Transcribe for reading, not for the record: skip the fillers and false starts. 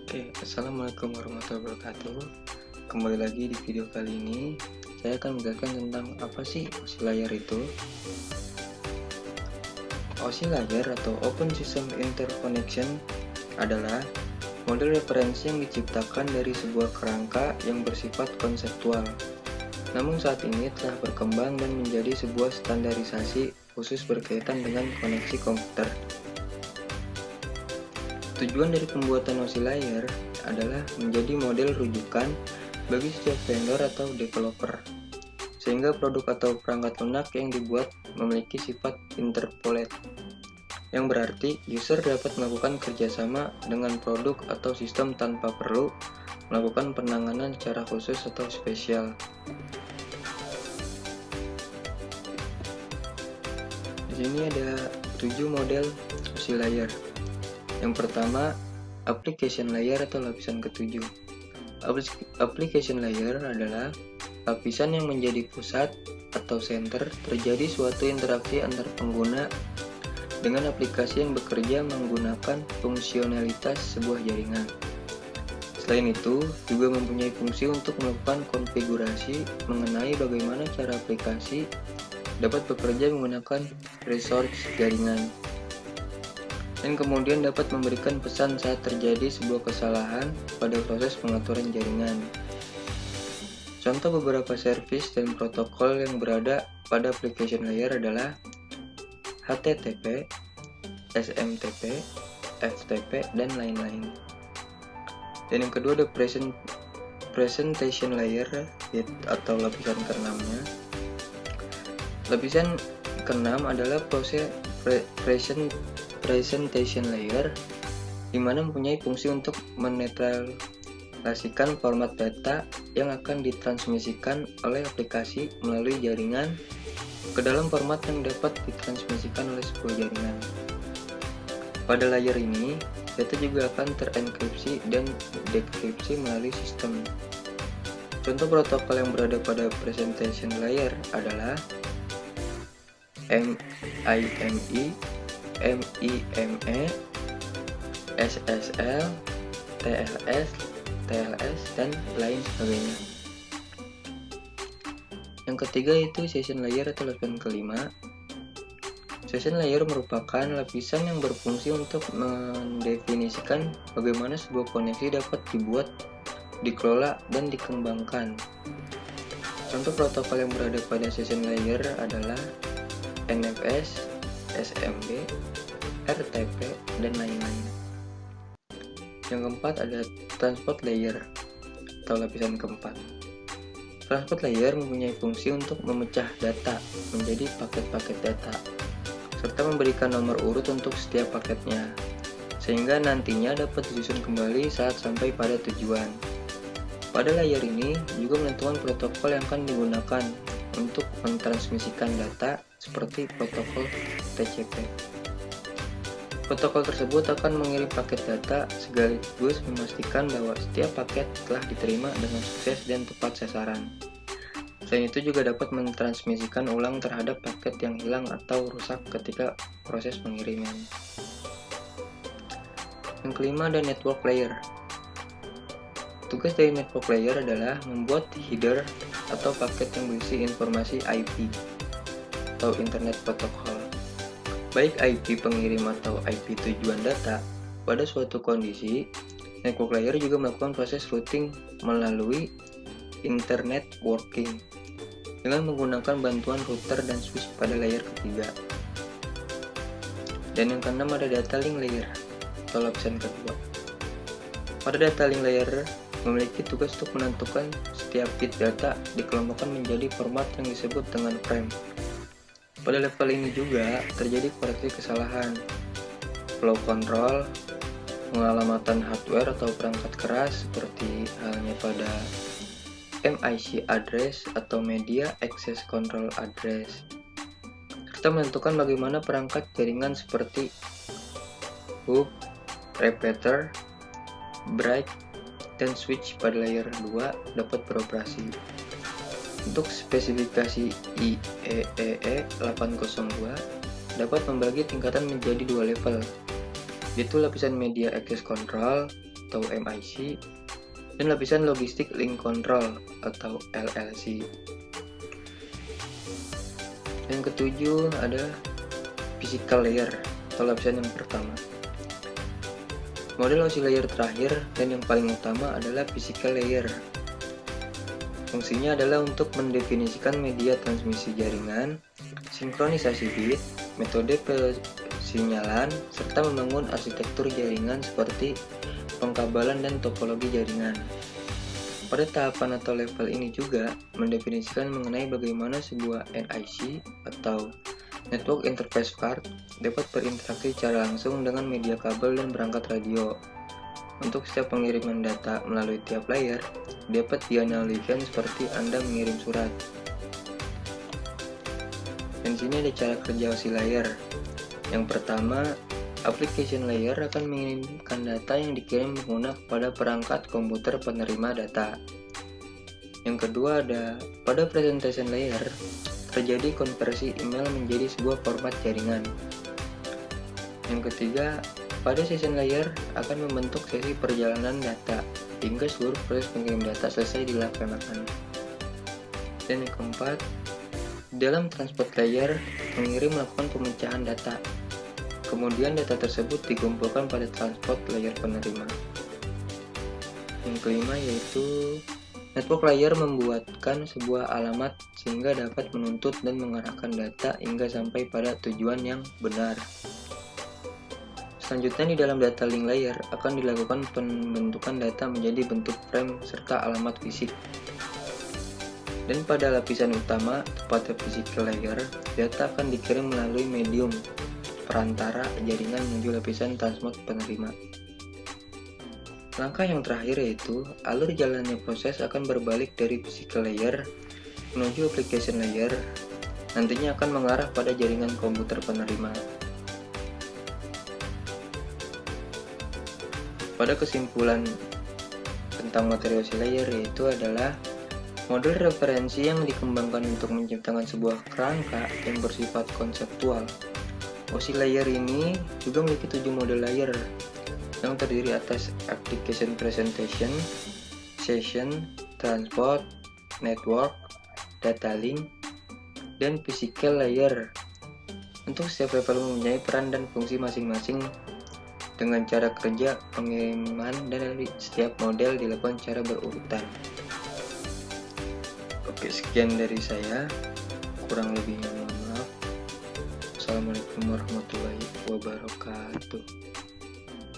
Assalamualaikum warahmatullahi wabarakatuh. Kembali lagi di video kali ini, saya akan menjelaskan tentang apa sih OSI Layer itu. OSI Layer atau Open System Interconnection adalah model referensi yang diciptakan dari sebuah kerangka yang bersifat konseptual. Namun saat ini telah berkembang dan menjadi sebuah standarisasi khusus berkaitan dengan koneksi komputer. Tujuan dari pembuatan OSI Layer adalah menjadi model rujukan bagi setiap vendor atau developer, sehingga produk atau perangkat lunak yang dibuat memiliki sifat interpolate, yang berarti user dapat melakukan kerjasama dengan produk atau sistem tanpa perlu melakukan penanganan secara khusus atau spesial. Di sini ada 7 model OSI Layer. Yang pertama, application layer atau lapisan ketujuh. Application layer adalah lapisan yang menjadi pusat atau center terjadi suatu interaksi antar pengguna dengan aplikasi yang bekerja menggunakan fungsionalitas sebuah jaringan. Selain itu, juga mempunyai fungsi untuk melakukan konfigurasi mengenai bagaimana cara aplikasi dapat bekerja menggunakan resource jaringan, dan kemudian dapat memberikan pesan saat terjadi sebuah kesalahan pada proses pengaturan jaringan. Contoh beberapa service dan protokol yang berada pada application layer adalah HTTP, SMTP, FTP, dan lain-lain. Dan yang kedua ada presentation layer atau lapisan keenamnya. Lapisan keenam adalah presentation layer, di mana mempunyai fungsi untuk menetralisasikan format data yang akan ditransmisikan oleh aplikasi melalui jaringan ke dalam format yang dapat ditransmisikan oleh sebuah jaringan. Pada layer ini, data juga akan terenkripsi dan dekripsi melalui sistem. Contoh protokol yang berada pada presentation layer adalah MIME, MIME, SSL, TLS, dan lain sebagainya. Yang ketiga itu session layer atau lapisan kelima. Session layer merupakan lapisan yang berfungsi untuk mendefinisikan bagaimana sebuah koneksi dapat dibuat, dikelola, dan dikembangkan. Contoh protokol yang berada pada session layer adalah NFS, SMB, RTP, dan lain-lain. Yang keempat ada transport layer atau lapisan keempat. Transport layer mempunyai fungsi untuk memecah data menjadi paket-paket data, serta memberikan nomor urut untuk setiap paketnya, sehingga nantinya dapat disusun kembali saat sampai pada tujuan. Pada layer ini juga menentukan protokol yang akan digunakan untuk mentransmisikan data seperti protokol TCP. Protokol tersebut akan mengirim paket data sekaligus memastikan bahwa setiap paket telah diterima dengan sukses dan tepat sasaran. Selain itu juga dapat mentransmisikan ulang terhadap paket yang hilang atau rusak ketika proses pengiriman. Yang kelima ada network layer. Tugas dari network layer adalah membuat header atau paket yang berisi informasi IP atau Internet Protocol, baik IP pengirim atau IP tujuan data. Pada suatu kondisi, network layer juga melakukan proses routing melalui internet working dengan menggunakan bantuan router dan switch pada layer ketiga. Dan yang keenam ada data link layer atau lapisan kedua. Pada data link layer memiliki tugas untuk menentukan setiap bit data dikelompokkan menjadi format yang disebut dengan frame. Pada level ini juga terjadi koreksi kesalahan, flow control, pengalamatan hardware atau perangkat keras seperti halnya pada MIC address atau Media Access Control Address, serta menentukan bagaimana perangkat jaringan seperti hub, repeater, bright, dan switch pada layer 2 dapat beroperasi. Untuk spesifikasi IEEE 802 dapat membagi tingkatan menjadi 2 level, yaitu lapisan Media Access Control atau MIC, dan lapisan logistik link control atau LLC. Yang ketujuh ada physical layer atau lapisan yang pertama. Model OSI layer terakhir dan yang paling utama adalah physical layer. Fungsinya adalah untuk mendefinisikan media transmisi jaringan, sinkronisasi bit, metode persinyalan, serta membangun arsitektur jaringan seperti pengkabelan dan topologi jaringan. Pada tahapan atau level ini juga mendefinisikan mengenai bagaimana sebuah NIC atau Network Interface Card dapat berinteraksi secara langsung dengan media kabel dan perangkat radio. Untuk setiap pengiriman data melalui tiap layer dapat dianalogikan seperti Anda mengirim surat. Dan sini ada cara kerja OSI layer. Yang pertama, application layer akan mengirimkan data yang dikirim pengguna kepada perangkat komputer penerima data. Yang kedua ada pada presentation layer terjadi konversi email menjadi sebuah format jaringan. Yang ketiga, pada session layer akan membentuk sesi perjalanan data hingga seluruh proses pengirim data selesai dilaksanakan. Dan yang keempat, dalam transport layer, pengirim melakukan pemecahan data. Kemudian data tersebut dikumpulkan pada transport layer penerima. Yang kelima yaitu network layer membuatkan sebuah alamat sehingga dapat menuntut dan mengarahkan data hingga sampai pada tujuan yang benar. Selanjutnya di dalam data link layer akan dilakukan pembentukan data menjadi bentuk frame serta alamat fisik. Dan pada lapisan utama, tepatnya physical layer, data akan dikirim melalui medium perantara jaringan menuju lapisan transport penerima. Langkah yang terakhir yaitu alur jalannya proses akan berbalik dari physical layer menuju application layer, nantinya akan mengarah pada jaringan komputer penerima. Pada kesimpulan tentang materi OSI layer yaitu adalah model referensi yang dikembangkan untuk menciptakan sebuah kerangka yang bersifat konseptual. OSI layer ini juga memiliki 7 model layer yang terdiri atas application presentation, session, transport, network, data link, dan physical layer. Untuk setiap level mempunyai peran dan fungsi masing-masing dengan cara kerja pengiriman dari setiap model dilakukan secara berurutan. Oke, sekian dari saya. Kurang lebihnya mohon maaf. Assalamualaikum warahmatullahi wabarakatuh.